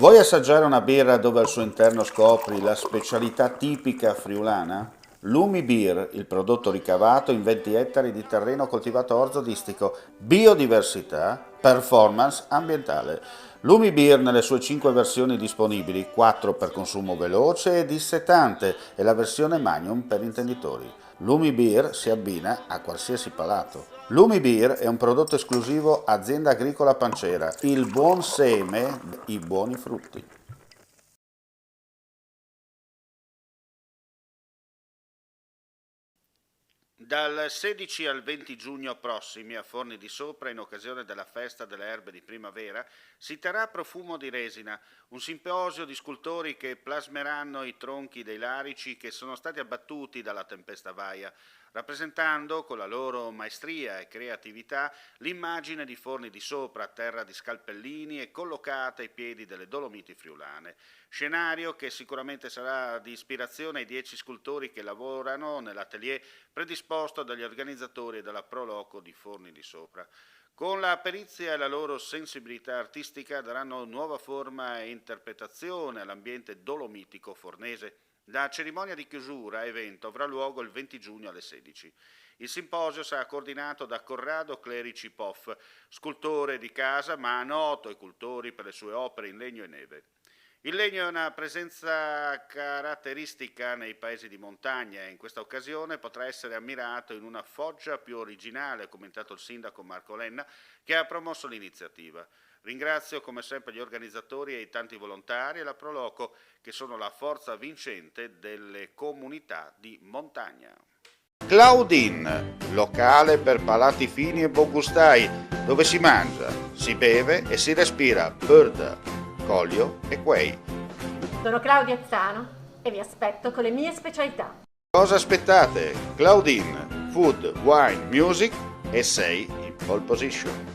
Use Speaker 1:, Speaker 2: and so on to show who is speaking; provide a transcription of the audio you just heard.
Speaker 1: Vuoi assaggiare una birra dove al suo interno scopri la specialità tipica friulana? Lumi Beer, il prodotto ricavato in 20 ettari di terreno coltivato orzodistico, biodiversità, performance ambientale. Lumi Beer nelle sue 5 versioni disponibili, 4 per consumo veloce e dissetante e la versione Magnum per intenditori. Lumi Beer si abbina a qualsiasi palato. Lumi Beer è un prodotto esclusivo Azienda Agricola Pancera, il buon seme, i buoni frutti. Dal 16 al 20 giugno prossimi a Forni di Sopra, in occasione della festa delle erbe di primavera, si terrà Profumo di Resina, un simposio di scultori che plasmeranno i tronchi dei larici che sono stati abbattuti dalla tempesta Vaia, rappresentando con la loro maestria e creatività l'immagine di Forni di Sopra, terra di scalpellini e collocata ai piedi delle Dolomiti friulane. Scenario che sicuramente sarà di ispirazione ai 10 scultori che lavorano nell'atelier predisposto dagli organizzatori e dalla Proloco di Forni di Sopra. Con la perizia e la loro sensibilità artistica daranno nuova forma e interpretazione all'ambiente dolomitico fornese. La cerimonia di chiusura evento avrà luogo il 20 giugno alle 16. Il simposio sarà coordinato da Corrado Clerici Poff, scultore di casa ma noto ai cultori per le sue opere in legno e neve. Il legno è una presenza caratteristica nei paesi di montagna e in questa occasione potrà essere ammirato in una foggia più originale, ha commentato il sindaco Marco Lenna, che ha promosso l'iniziativa. Ringrazio come sempre gli organizzatori e i tanti volontari e la Proloco, che sono la forza vincente delle comunità di montagna. Claudine, locale per palati fini e buongustai, dove si mangia, si beve e si respira Purda, Collio e Quay.
Speaker 2: Sono Claudia Azzano e vi aspetto con le mie specialità.
Speaker 1: Cosa aspettate? Claudine, food, wine, music e sei in pole position.